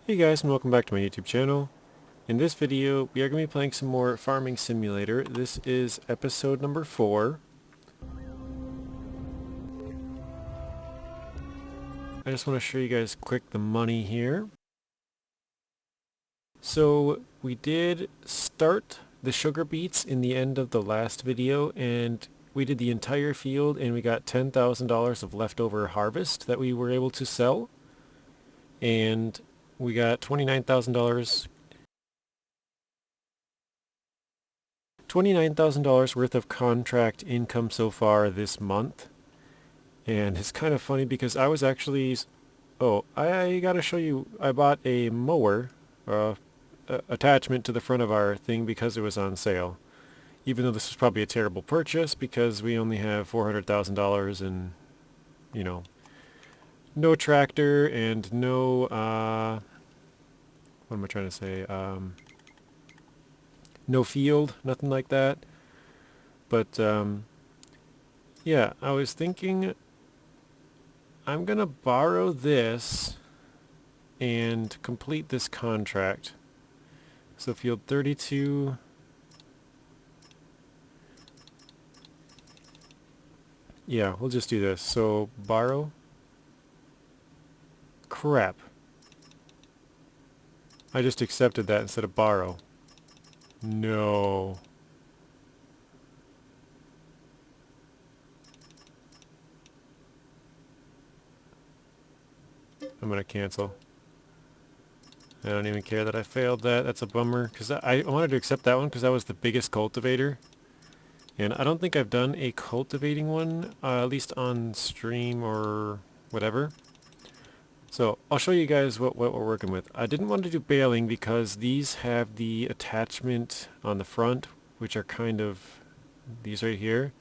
Hey guys, and welcome back to my YouTube channel. In this video, we are going to be playing some more Farming Simulator. This is episode number 4. I just want to show you guys quick the money here. So we did start the sugar beets in the end of the last video, and we did the entire field and we got $10,000 of leftover harvest that we were able to sell. And we got $29,000 worth of contract income so far this month. And it's kind of funny because I was actually... Oh, I gotta show you, I bought a mower attachment to the front of our thing because it was on sale. Even though this was probably a terrible purchase because we only have $400,000 and, you know, no tractor and no, what am I trying to say? No field, nothing like that. But, yeah, I was thinking I'm gonna borrow this and complete this contract. So field 32. Yeah, we'll just do this. So borrow. Crap. I just accepted that instead of borrow. No. I'm gonna cancel. I don't even care that I failed that. That's a bummer because I wanted to accept that one because that was the biggest cultivator. And I don't think I've done a cultivating one, at least on stream or whatever. So I'll show you guys what we're working with. I didn't want to do baling because these have the attachment on the front, which are kind of these right here.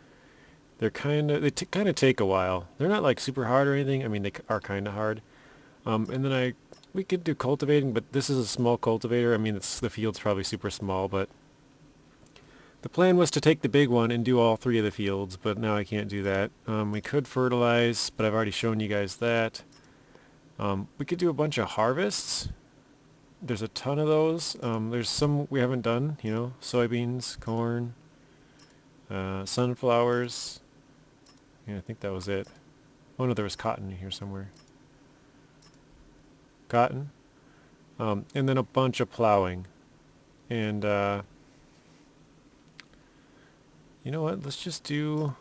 They kind of take a while. They're not like super hard or anything. I mean, they are kind of hard. And then we could do cultivating, but this is a small cultivator. I mean, the field's probably super small, but the plan was to take the big one and do all 3 of the fields, but now I can't do that. We could fertilize, but I've already shown you guys that. We could do a bunch of harvests. There's a ton of those. There's some we haven't done, you know, soybeans, corn, sunflowers. Yeah, I think that was it. Oh no, there was cotton in here somewhere. Cotton. And then a bunch of plowing. And, you know what? Let's just do...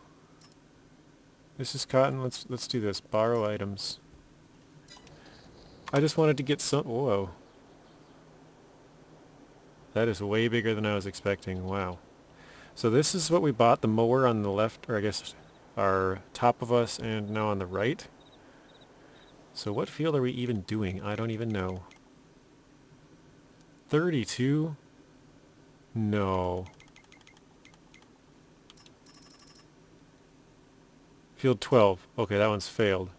This is cotton. Let's do this. Borrow items. I just wanted to get some... Whoa. That is way bigger than I was expecting. Wow. So this is what we bought. The mower on the left, or I guess our top of us, and now on the right. So what field are we even doing? I don't even know. 32? No. Field 12. Okay, that one's failed.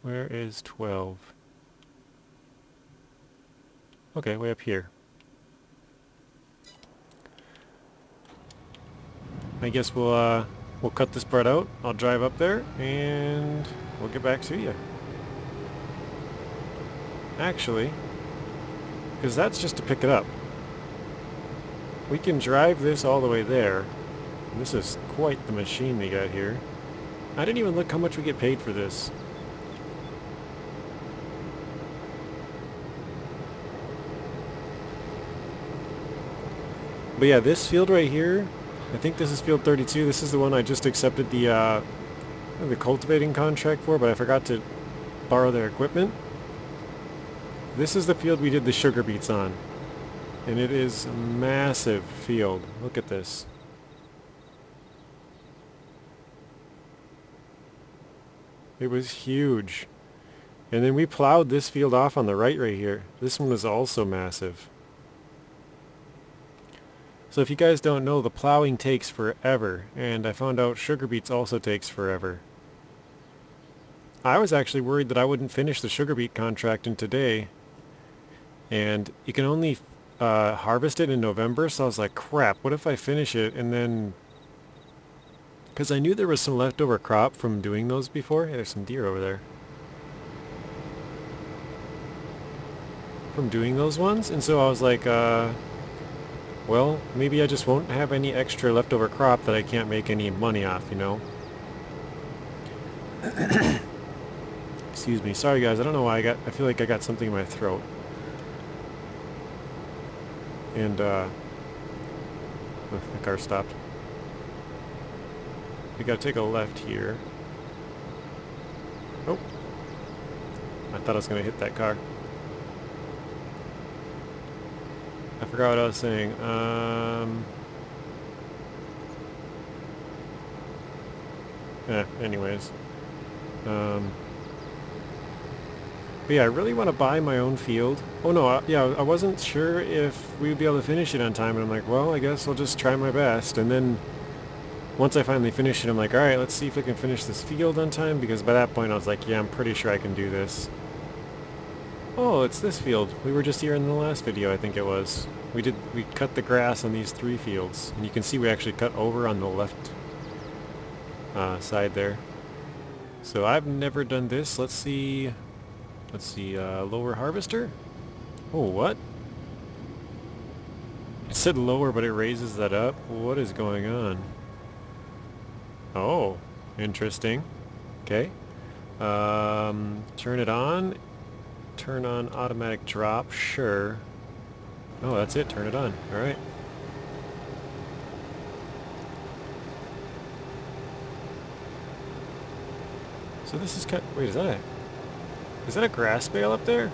Where is 12? Okay, way up here. I guess we'll cut this part out. I'll drive up there and we'll get back to you. Actually, because that's just to pick it up. We can drive this all the way there. This is quite the machine they got here. I didn't even look how much we get paid for this. But yeah, this field right here, I think this is field 32. This is the one I just accepted the cultivating contract for, but I forgot to borrow their equipment. This is the field we did the sugar beets on. And it is a massive field. Look at this. It was huge. And then we plowed this field off on the right here. This one was also massive. So if you guys don't know, the plowing takes forever, and I found out sugar beets also takes forever. I was actually worried that I wouldn't finish the sugar beet contract in today, and you can only harvest it in November, so I was like, crap, what if I finish it and then Because I knew there was some leftover crop from doing those before. Hey, there's some deer over there. From doing those ones, and so I was like, well, maybe I just won't have any extra leftover crop that I can't make any money off, you know? Excuse me. Sorry, guys. I don't know why I feel like I got something in my throat. And, oh, the car stopped. We gotta take a left here. Oh. I thought I was gonna hit that car. I forgot what I was saying. Anyways. But yeah, I really want to buy my own field. Oh no, yeah, I wasn't sure if we would be able to finish it on time, and I'm like, well, I guess I'll just try my best. And then once I finally finish it, I'm like, alright, let's see if I can finish this field on time, because by that point I was like, yeah, I'm pretty sure I can do this. Oh, it's this field. We were just here in the last video, I think it was. We cut the grass on these 3 fields, and you can see we actually cut over on the left side there. So I've never done this. Let's see, lower harvester? Oh, what? It said lower, but it raises that up? What is going on? Oh, interesting. Okay. Turn it on. Turn on automatic drop, sure. Oh, that's it, turn it on. Alright. So this is wait, is that a grass bale up there?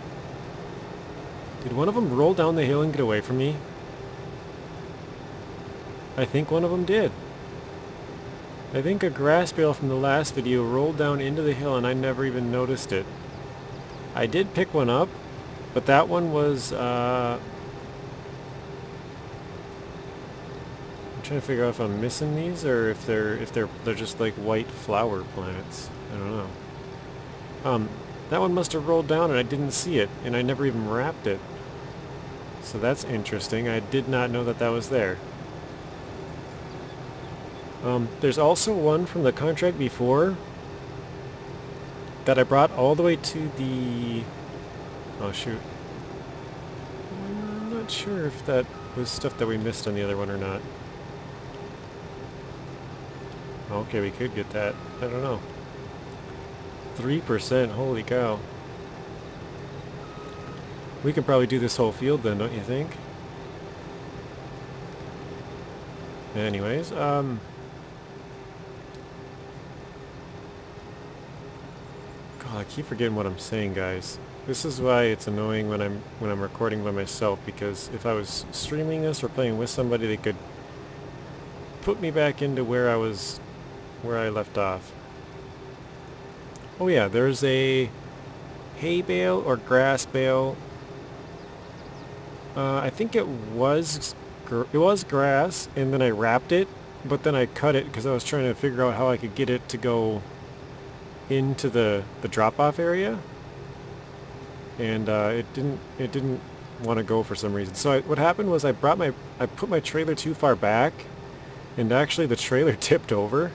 Did one of them roll down the hill and get away from me? I think one of them did. I think a grass bale from the last video rolled down into the hill and I never even noticed it. I did pick one up, but that one was, I'm trying to figure out if I'm missing these or if they're just like white flower plants. I don't know. That one must have rolled down and I didn't see it, and I never even wrapped it. So that's interesting. I did not know that that was there. There's also one from the contract before that I brought all the way to the... Oh shoot. I'm not sure if that was stuff that we missed on the other one or not. Okay, we could get that. I don't know. 3%, holy cow. We could probably do this whole field then, don't you think? Anyways, God, I keep forgetting what I'm saying, guys. This is why it's annoying when I'm recording by myself, because if I was streaming this or playing with somebody, they could put me back into where I left off. Oh yeah, there's a hay bale or grass bale. I think it was grass, and then I wrapped it, but then I cut it because I was trying to figure out how I could get it to go into the drop-off area, and it didn't want to go for some reason. So what happened was I put my trailer too far back, and actually the trailer tipped over.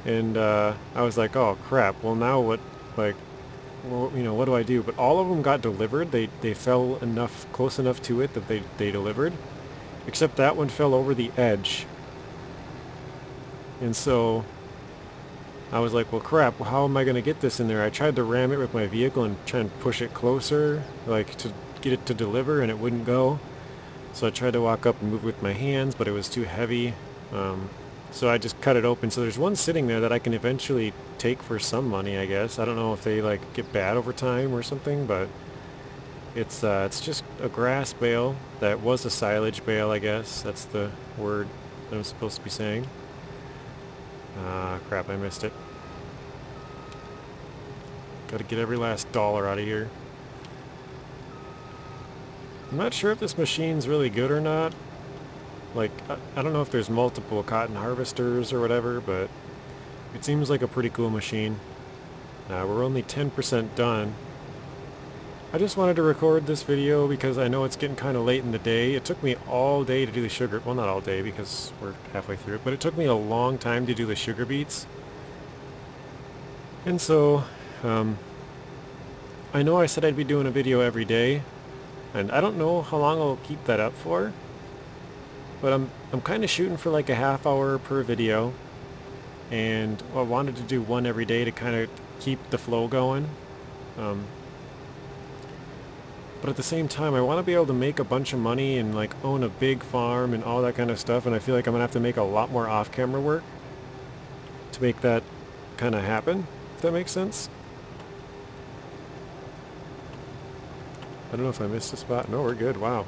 And I was like, oh crap, well now what, like, well, you know, what do I do? But all of them got delivered. They fell close enough to it that they delivered. Except that one fell over the edge. And so I was like, well crap, well, how am I going to get this in there? I tried to ram it with my vehicle and try and push it closer, like to get it to deliver, and it wouldn't go. So I tried to walk up and move with my hands, but it was too heavy. So I just cut it open. So there's one sitting there that I can eventually take for some money, I guess. I don't know if they like get bad over time or something, but it's just a grass bale that was a silage bale, I guess. That's the word that I'm supposed to be saying. Crap, I missed it. Gotta get every last dollar out of here. I'm not sure if this machine's really good or not. Like, I don't know if there's multiple cotton harvesters or whatever, but it seems like a pretty cool machine. We're only 10% done. I just wanted to record this video because I know it's getting kind of late in the day. It took me all day to do the sugar, well not all day because we're halfway through it, but it took me a long time to do the sugar beets. And so, I know I said I'd be doing a video every day, and I don't know how long I'll keep that up for, but I'm kind of shooting for like a half hour per video, and I wanted to do one every day to kind of keep the flow going. But at the same time, I want to be able to make a bunch of money and like own a big farm and all that kind of stuff, and I feel like I'm going to have to make a lot more off-camera work to make that kind of happen, if that makes sense. I don't know if I missed a spot. No, we're good. Wow.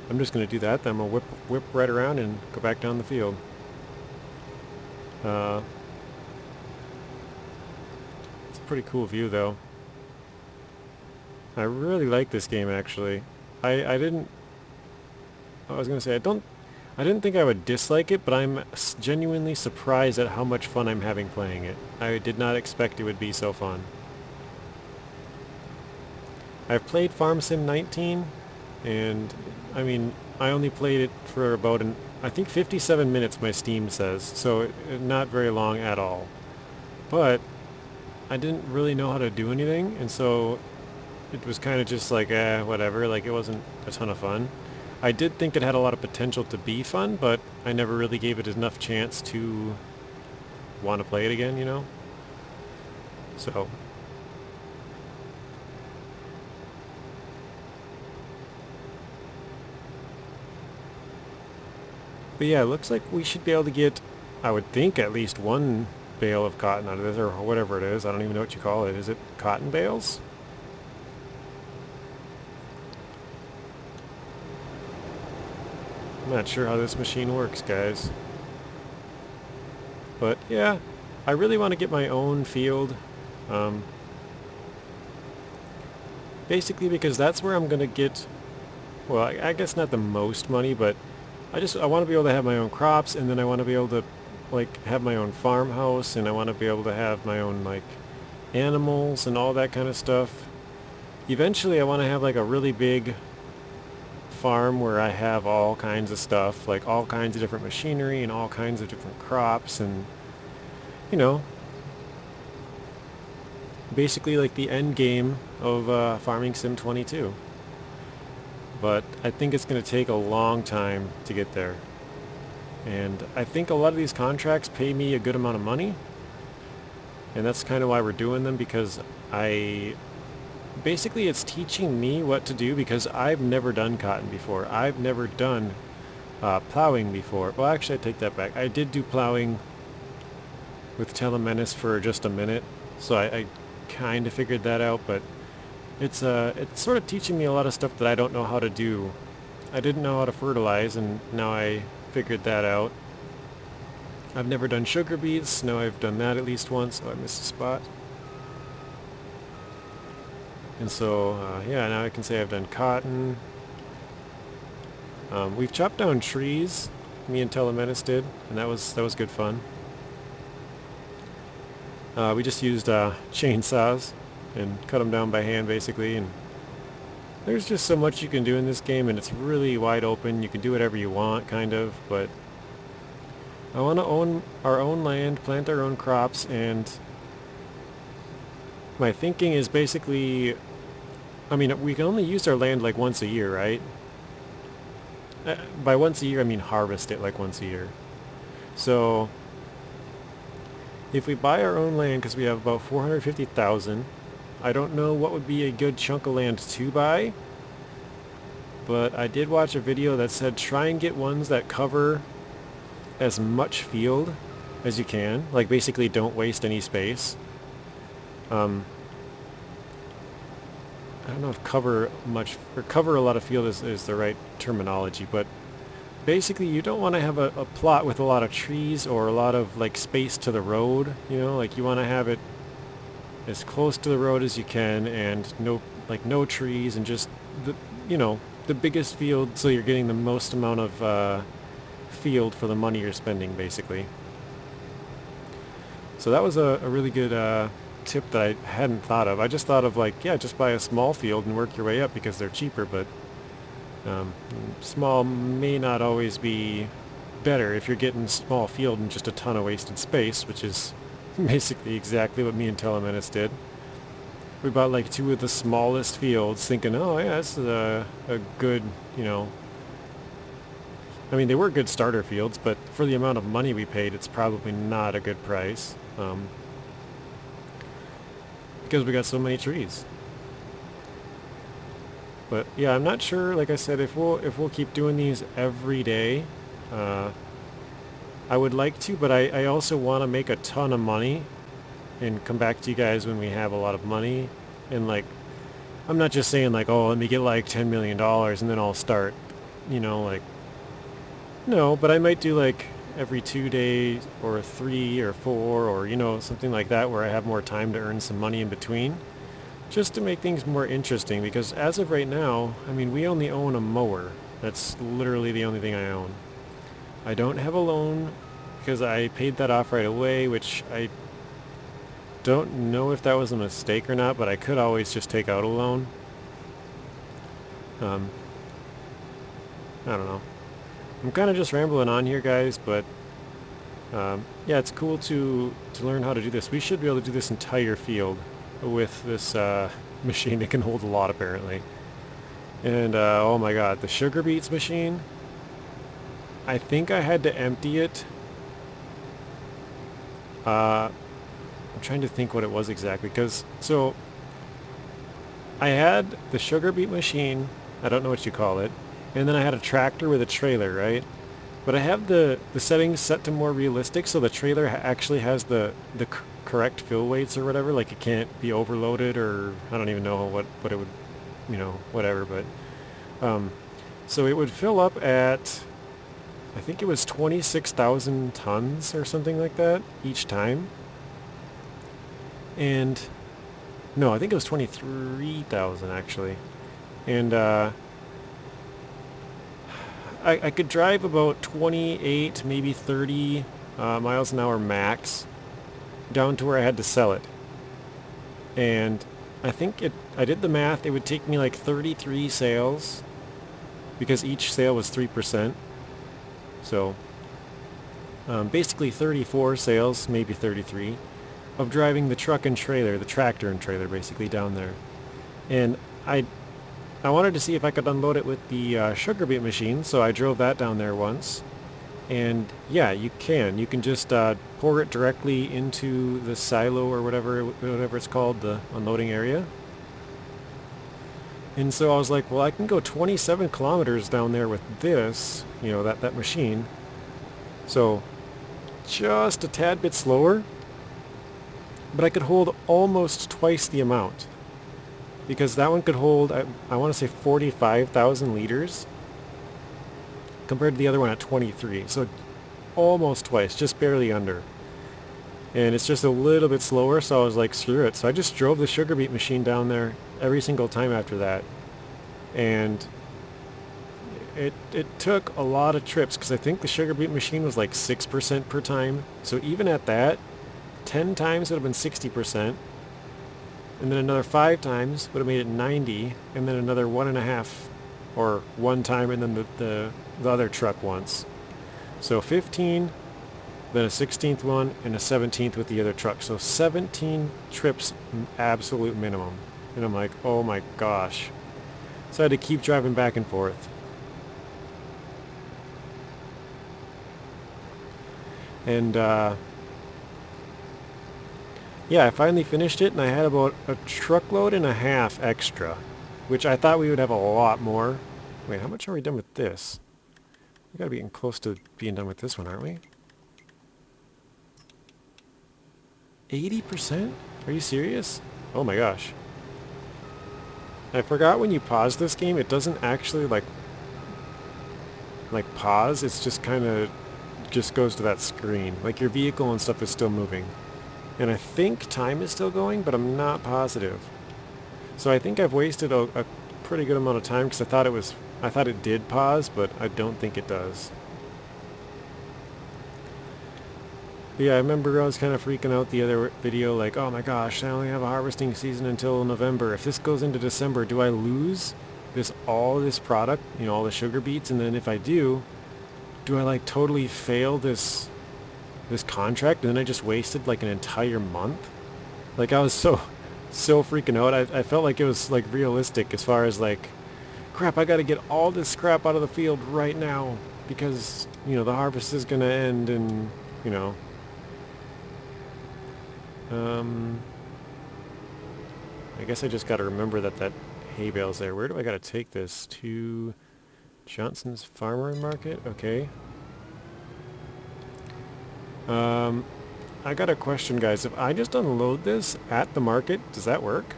I'm just going to do that, then I'm going to whip right around and go back down the field. It's a pretty cool view though. I really like this game actually. I didn't think I would dislike it, but I'm genuinely surprised at how much fun I'm having playing it. I did not expect it would be so fun. I've played Farm Sim 19, and I mean, I only played it for about I think 57 minutes my Steam says, so not very long at all. But I didn't really know how to do anything, and so it was kind of just like, whatever, like it wasn't a ton of fun. I did think it had a lot of potential to be fun, but I never really gave it enough chance to want to play it again, you know? So. But yeah, it looks like we should be able to get, I would think, at least one bale of cotton out of this, or whatever it is. I don't even know what you call it. Is it cotton bales? I'm not sure how this machine works, guys. But yeah, I really want to get my own field. Basically because that's where I'm going to get, well, I guess not the most money, but I want to be able to have my own crops, and then I want to be able to like have my own farmhouse, and I want to be able to have my own like animals and all that kind of stuff. Eventually I want to have like a really big farm where I have all kinds of stuff, like all kinds of different machinery and all kinds of different crops, and you know, basically like the end game of Farming Sim 22. But I think it's going to take a long time to get there, and I think a lot of these contracts pay me a good amount of money, and that's kind of why we're doing them, because basically it's teaching me what to do, because I've never done cotton before. I've never done plowing before. Well, actually I take that back. I did do plowing with Telemenace for just a minute, so I kind of figured that out, but it's sort of teaching me a lot of stuff that I don't know how to do. I didn't know how to fertilize, and now I figured that out. I've never done sugar beets. Now I've done that at least once. Oh, I missed a spot. And so, yeah, now I can say I've done cotton. We've chopped down trees. Me and Telemenace did, and that was good fun. We just used chainsaws and cut them down by hand, basically. And there's just so much you can do in this game, and it's really wide open. You can do whatever you want, kind of. But I want to own our own land, plant our own crops, and my thinking is basically, I mean, we can only use our land like once a year, right? By once a year, I mean harvest it like once a year. So if we buy our own land, because we have about 450,000, I don't know what would be a good chunk of land to buy, but I did watch a video that said try and get ones that cover as much field as you can. Like basically don't waste any space. I don't know if cover a lot of field is the right terminology, but basically you don't want to have a plot with a lot of trees or a lot of like space to the road, you know, like you want to have it as close to the road as you can, and no trees, and just the biggest field, so you're getting the most amount of field for the money you're spending, basically. So that was a really good tip that I hadn't thought of. I just thought of like, yeah, just buy a small field and work your way up because they're cheaper, but um, small may not always be better if you're getting small field and just a ton of wasted space, which is basically exactly what me and Telemenace did. We bought like 2 of the smallest fields thinking, oh yeah, this is a good, you know, I mean, they were good starter fields, but for the amount of money we paid, it's probably not a good price. Because we got so many trees. But yeah, I'm not sure, like I said, if we'll keep doing these every day. I would like to, but I also want to make a ton of money and come back to you guys when we have a lot of money. And like, I'm not just saying like, oh, let me get like $10 million and then I'll start, you know, like, no, but I might do like every 2 days or 3 or 4 or, you know, something like that where I have more time to earn some money in between. Just to make things more interesting, because as of right now, I mean, we only own a mower. That's literally the only thing I own. I don't have a loan because I paid that off right away, which I don't know if that was a mistake or not, but I could always just take out a loan. I don't know. I'm kind of just rambling on here, guys, but yeah, it's cool to learn how to do this. We should be able to do this entire field with this machine. It can hold a lot, apparently. And oh my god, the sugar beets machine, I think I had to empty it. I'm trying to think what it was exactly, because so I had the sugar beet machine, I don't know what you call it, and then I had a tractor with a trailer, right? But I have the settings set to more realistic, so the trailer actually has the correct fill weights or whatever. Like, it can't be overloaded, or I don't even know what it would, you know, whatever. But so it would fill up at, I think it was 26,000 tons or something like that each time. And no, I think it was 23,000 actually. And I could drive about 28, maybe 30 miles an hour max down to where I had to sell it. And I think I did the math, it would take me like 33 sales because each sale was 3%. So basically 34 sales, maybe 33, of driving the truck and trailer, the tractor and trailer basically down there. And I wanted to see if I could unload it with the sugar beet machine, so I drove that down there once. And yeah, you can just pour it directly into the silo or whatever it's called, the unloading area. And so I was like, well, I can go 27 kilometers down there with this, you know, that machine. So just a tad bit slower, but I could hold almost twice the amount. Because that one could hold, I want to say 45,000 liters compared to the other one at 23. So almost twice, just barely under. And it's just a little bit slower, so I was like, screw it. So I just drove the sugar beet machine down there every single time after that. And it took a lot of trips, because I think the sugar beet machine was like 6% per time. So even at that, 10 times would have been 60%. And then another 5 times would have made it 90, and then another 1.5 or 1 time, and then the other truck once. So 15, then a 16th one, and a 17th with the other truck. So 17 trips absolute minimum. And I'm like, oh my gosh. So I had to keep driving back and forth. And yeah, I finally finished it, and I had about a truckload and a half extra, which I thought we would have a lot more. Wait, how much are we done with this? We gotta be getting close to being done with this one, aren't we? 80%? Are you serious? Oh my gosh. I forgot when you pause this game, it doesn't actually like pause, it's just kind of just goes to that screen. Like, your vehicle and stuff is still moving. And I think time is still going, but I'm not positive. So I think I've wasted a pretty good amount of time, because I thought it did pause, but I don't think it does. But yeah, I remember I was kind of freaking out the other video, like, oh my gosh, I only have a harvesting season until November. If this goes into December, do I lose all this product, you know, all the sugar beets? And then if I do I like totally fail this contract? And then I just wasted like an entire month? Like I was so freaking out. I felt like it was like realistic as far as like, crap, I gotta get all this scrap out of the field right now because, you know, the harvest is gonna end and, you know, I guess I just gotta remember that hay bale's there. Where do I gotta take this? To Johnson's Farmer Market? Okay. I got a question, guys. If I just unload this at the market, does that work?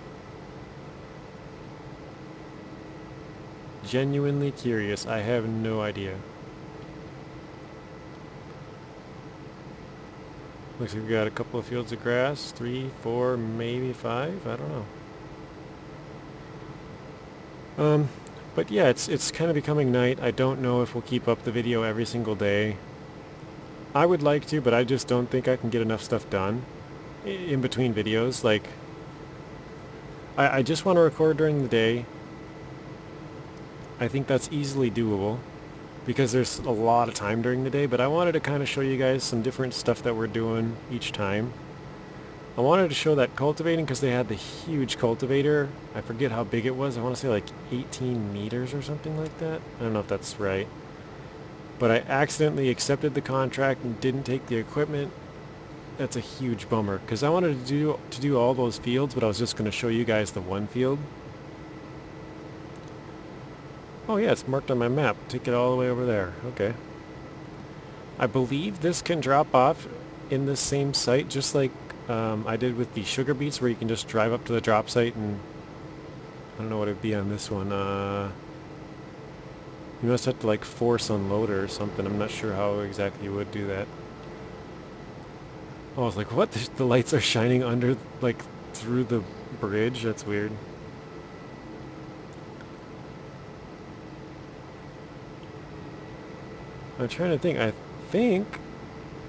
Genuinely curious. I have no idea. Looks like we got a couple of fields of grass. 3, 4, maybe 5. I don't know. But yeah, it's kind of becoming night. I don't know if we'll keep up the video every single day. I would like to, but I just don't think I can get enough stuff done in between videos. Like, I just want to record during the day. I think that's easily doable because there's a lot of time during the day, but I wanted to kind of show you guys some different stuff that we're doing each time. I wanted to show that cultivating because they had the huge cultivator. I forget how big it was. I want to say like 18 meters or something like that. I don't know if that's right. But I accidentally accepted the contract and didn't take the equipment. That's a huge bummer because I wanted to do all those fields, but I was just going to show you guys the one field. Oh yeah, it's marked on my map. Take it all the way over there. Okay. I believe this can drop off in the same site, just like I did with the sugar beets, where you can just drive up to the drop site and I don't know what it'd be on this one. You must have to like force unload or something. I'm not sure how exactly you would do that. Oh, I was like, what? The lights are shining under, like, through the bridge? That's weird. I'm trying to think. I think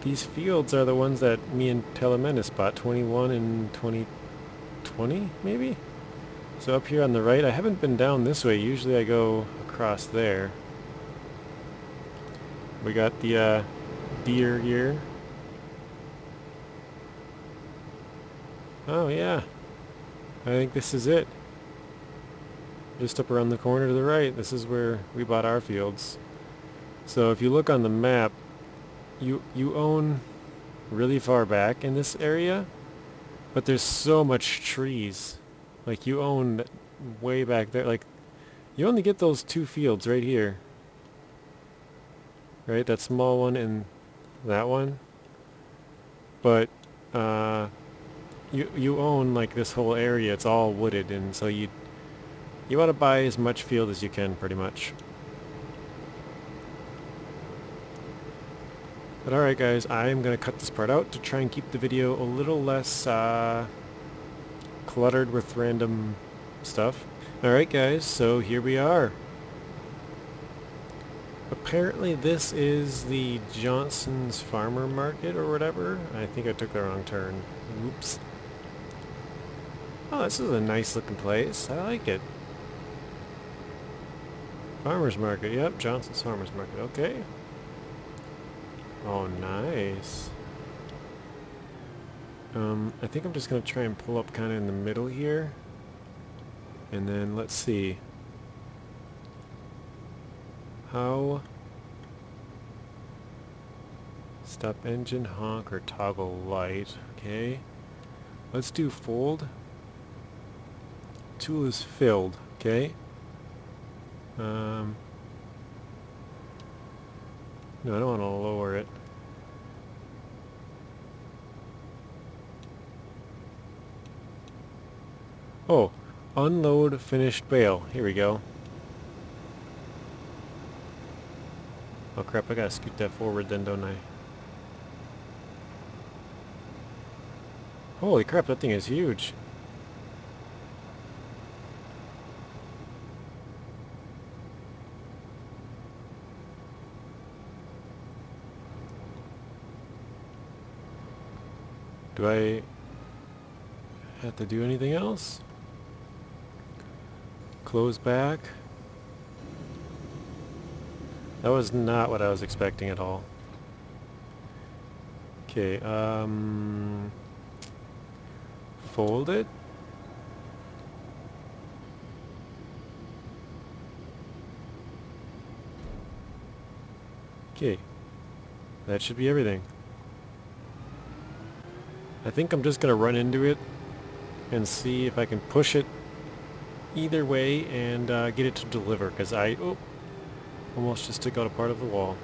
these fields are the ones that me and Telemenis bought, 21 and 2020, maybe? So up here on the right, I haven't been down this way. Usually I go across there. We got the deer here. Oh yeah, I think this is it. Just up around the corner to the right, this is where we bought our fields. So if you look on the map, you own really far back in this area, but there's so much trees. Like you own way back there. Like you only get those 2 fields right here. Right, that small one and that one. But you own like this whole area. It's all wooded, and so you want to buy as much field as you can, pretty much. But alright guys, I am going to cut this part out to try and keep the video a little less cluttered with random stuff. Alright guys, so here we are. Apparently this is the Johnson's Farmer Market or whatever. I think I took the wrong turn. Oops. Oh, this is a nice looking place. I like it. Farmer's Market. Yep, Johnson's Farmer's Market. Okay. Oh, nice. I think I'm just going to try and pull up kind of in the middle here. And then let's see. How? Stop engine, honk, or toggle light. Okay. Let's do fold. Tool is filled. Okay. No, I don't want to lower it. Oh, unload finished bale. Here we go. Oh crap, I gotta scoot that forward then, don't I? Holy crap, that thing is huge. Do I have to do anything else? Close back. That was not what I was expecting at all. Okay, fold it. Okay, that should be everything. I think I'm just gonna run into it and see if I can push it either way and get it to deliver, because I almost just took out a part of the wall.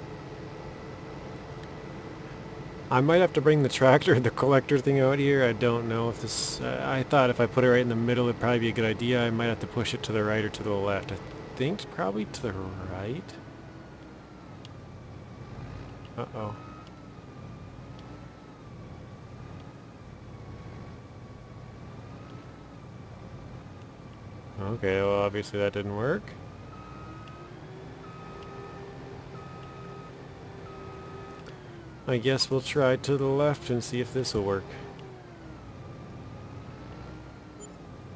I might have to bring the tractor, the collector thing out here. I don't know if this... I thought if I put it right in the middle it'd probably be a good idea. I might have to push it to the right or to the left. I think probably to the right. Uh-oh. Okay, well obviously that didn't work. I guess we'll try to the left and see if this will work.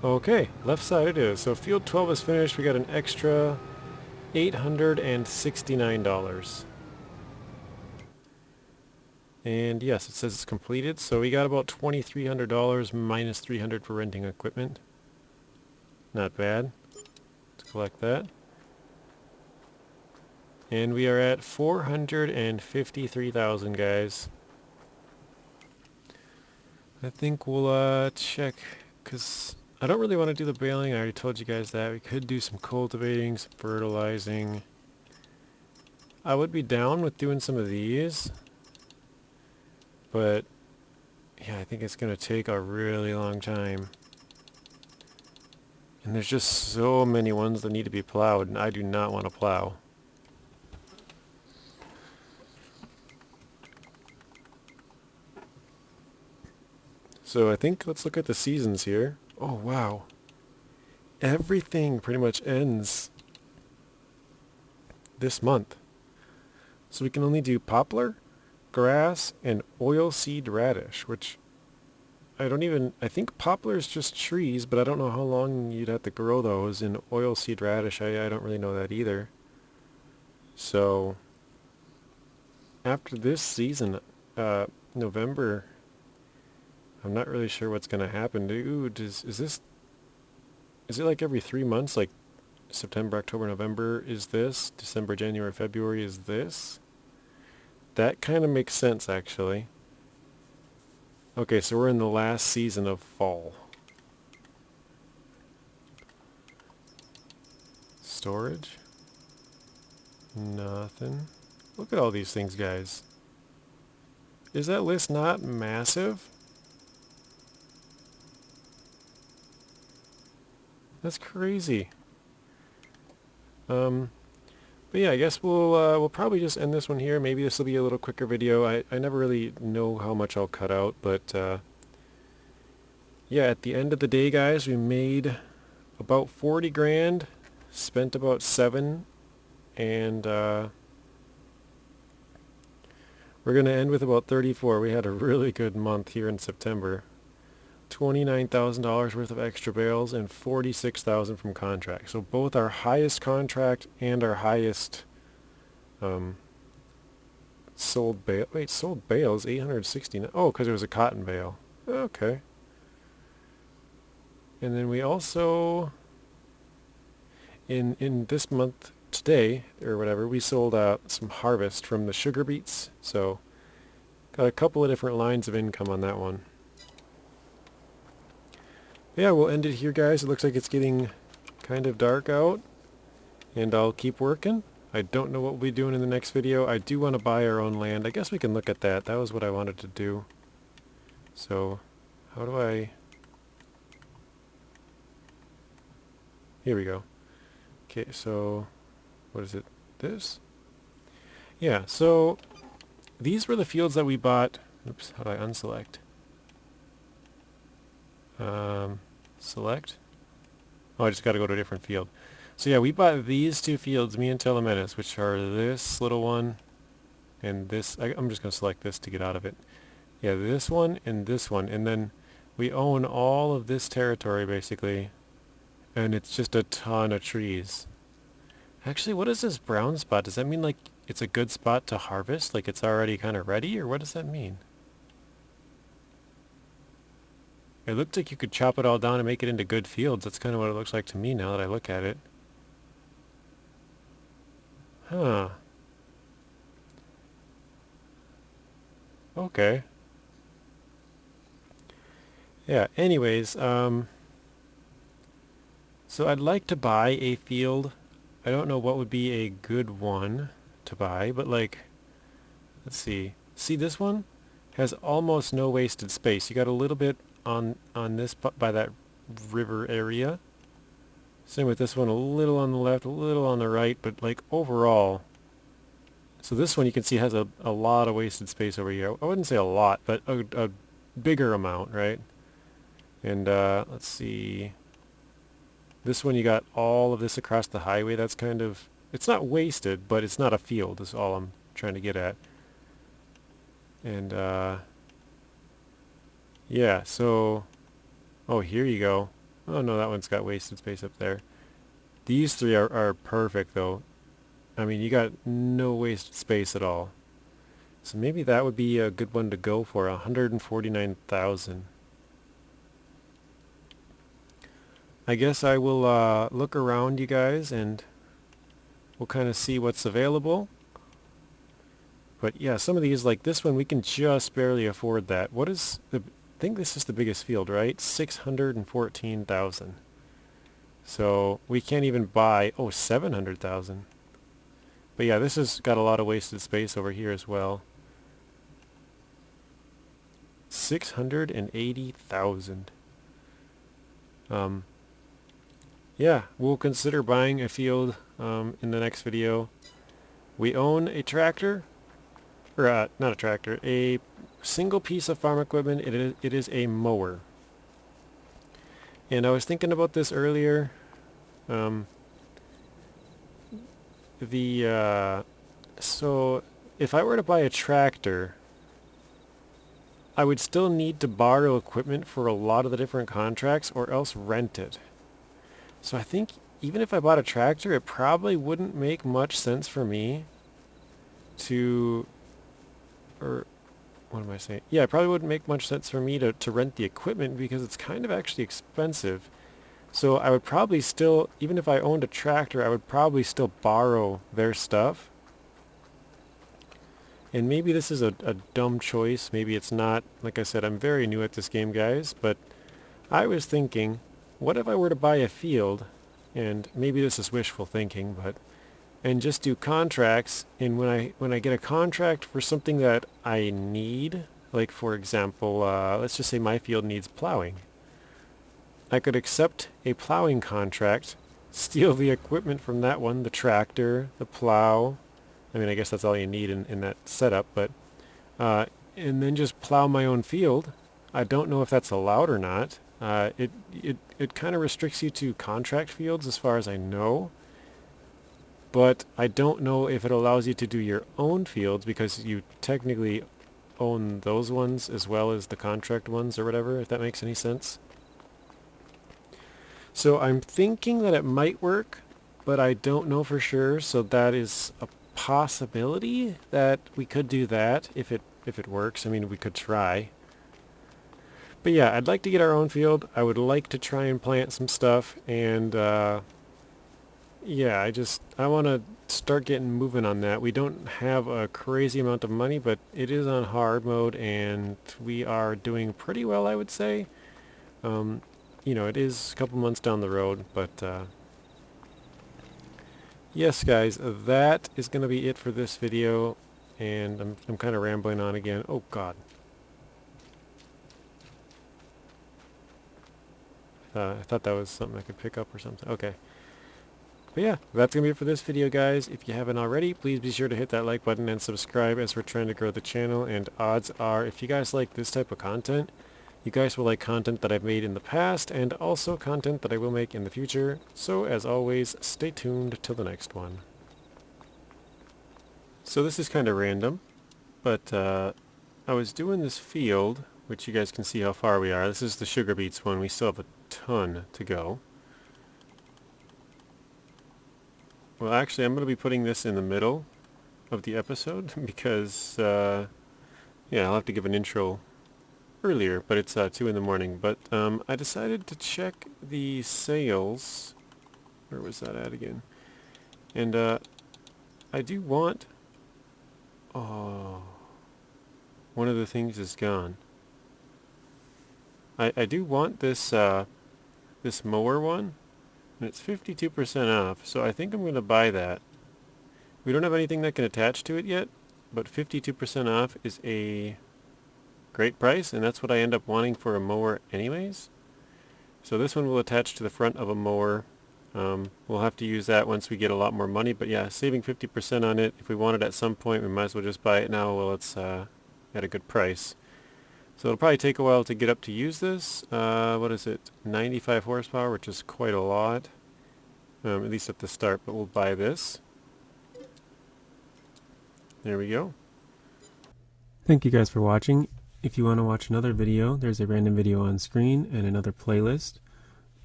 Okay, left side it is. So field 12 is finished. We got an extra $869. And yes, it says it's completed. So we got about $2,300 minus $300 for renting equipment. Not bad. Let's collect that. And we are at 453,000, guys. I think we'll check, because I don't really want to do the baling. I already told you guys that. We could do some cultivating, some fertilizing. I would be down with doing some of these, but yeah, I think it's going to take a really long time. And there's just so many ones that need to be plowed, and I do not want to plow. So I think let's look at the seasons here. Oh wow. Everything pretty much ends this month. So we can only do poplar, grass, and oilseed radish, which I think poplar is just trees, but I don't know how long you'd have to grow those. In oilseed radish, I don't really know that either. So after this season, November, I'm not really sure what's going to happen. Dude, is it like every 3 months, like September, October, November is this, December, January, February is this? That kind of makes sense, actually. Okay, so we're in the last season of fall. Storage? Nothing. Look at all these things, guys. Is that list not massive? That's crazy. But yeah, I guess we'll probably just end this one here. Maybe this will be a little quicker video. I never really know how much I'll cut out, but yeah, at the end of the day, guys, we made about 40 grand, spent about 7, and we're gonna end with about 34. We had a really good month here in September. $29,000 worth of extra bales and $46,000 from contract. So both our highest contract and our highest sold bale. Wait, sold bales 869. Oh, because it was a cotton bale. Okay. And then we also in this month today or whatever, we sold some harvest from the sugar beets. So got a couple of different lines of income on that one. Yeah, we'll end it here, guys. It looks like it's getting kind of dark out, and I'll keep working. I don't know what we'll be doing in the next video. I do want to buy our own land. I guess we can look at that. That was what I wanted to do. So, how do I... Here we go. Okay, so, what is it? This? Yeah, so, these were the fields that we bought. Oops, how do I unselect? Select. Oh, I just got to go to a different field. So yeah, we bought these two fields, me and Telemetis, which are this little one and this. I'm just going to select this to get out of it. Yeah, this one, and then we own all of this territory basically, and it's just a ton of trees. Actually, what is this brown spot? Does that mean like it's a good spot to harvest? Like it's already kind of ready, or what does that mean? It looked like you could chop it all down and make it into good fields. That's kind of what it looks like to me now that I look at it. Huh. Okay. Yeah, anyways, so I'd like to buy a field. I don't know what would be a good one to buy, but like, let's see. See, this one has almost no wasted space. You got a little bit on this by that river area. Same with this one, a little on the left, a little on the right, but like overall. So this one you can see has a lot of wasted space over here. I wouldn't say a lot, but a bigger amount, right? And let's see. This one you got all of this across the highway. That's kind of, it's not wasted, but it's not a field is all I'm trying to get at. And yeah, so, oh, here you go. Oh no, that one's got wasted space up there. These three are perfect though. I mean, you got no wasted space at all. So maybe that would be a good one to go for, 149,000. I guess I will look around, you guys, and we'll kind of see what's available. But yeah, some of these, like this one, we can just barely afford that. What is the... I think this is the biggest field, right? 614,000. So we can't even buy... Oh, 700,000. But yeah, this has got a lot of wasted space over here as well. 680,000. Yeah, we'll consider buying a field in the next video. We own a tractor, or not a tractor, a single piece of farm equipment. It is a mower. And I was thinking about this earlier. So if I were to buy a tractor, I would still need to borrow equipment for a lot of the different contracts or else rent it. So I think even if I bought a tractor, it probably wouldn't make much sense for me to, or what am I saying? Yeah, it probably wouldn't make much sense for me to rent the equipment because it's kind of actually expensive. So I would probably still, even if I owned a tractor, I would probably still borrow their stuff. And maybe this is a dumb choice. Maybe it's not. Like I said, I'm very new at this game, guys. But I was thinking, what if I were to buy a field, and maybe this is wishful thinking, but and just do contracts, and when I get a contract for something that I need, like for example, let's just say my field needs plowing. I could accept a plowing contract, steal the equipment from that one, the tractor, the plow. I mean, I guess that's all you need in that setup, but and then just plow my own field. I don't know if that's allowed or not. It kind of restricts you to contract fields as far as I know, but I don't know if it allows you to do your own fields because you technically own those ones as well as the contract ones or whatever, if that makes any sense. So I'm thinking that it might work, but I don't know for sure, so that is a possibility that we could do that if it works. I mean, we could try. But yeah, I'd like to get our own field. I would like to try and plant some stuff, and yeah, I want to start getting moving on that. We don't have a crazy amount of money, but it is on hard mode, and we are doing pretty well, I would say. You know, it is a couple months down the road, but yes, guys, that is going to be it for this video, and I'm kind of rambling on again. Oh, God. I thought that was something I could pick up or something. Okay. But yeah, that's going to be it for this video, guys. If you haven't already, please be sure to hit that like button and subscribe as we're trying to grow the channel. And odds are, if you guys like this type of content, you guys will like content that I've made in the past and also content that I will make in the future. So as always, stay tuned till the next one. So this is kind of random, but I was doing this field, which you guys can see how far we are. This is the sugar beets one. We still have a ton to go. Well, actually, I'm going to be putting this in the middle of the episode because, yeah, I'll have to give an intro earlier, but it's 2 in the morning. But I decided to check the sales. Where was that at again? And I do want... Oh, one of the things is gone. I do want this this mower one, and it's 52% off, so I think I'm going to buy that. We don't have anything that can attach to it yet, but 52% off is a great price, and that's what I end up wanting for a mower anyways. So this one will attach to the front of a mower. We'll have to use that once we get a lot more money, but yeah, saving 50% on it. If we want it at some point, we might as well just buy it now while it's at a good price. So it'll probably take a while to get up to use this. What is it? 95 horsepower, which is quite a lot, at least at the start, but we'll buy this. There we go. Thank you guys for watching. If you want to watch another video, there's a random video on screen and another playlist.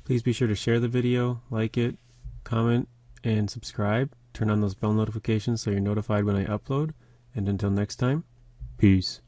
Please be sure to share the video, like it, comment, and subscribe. Turn on those bell notifications so you're notified when I upload. And until next time, peace.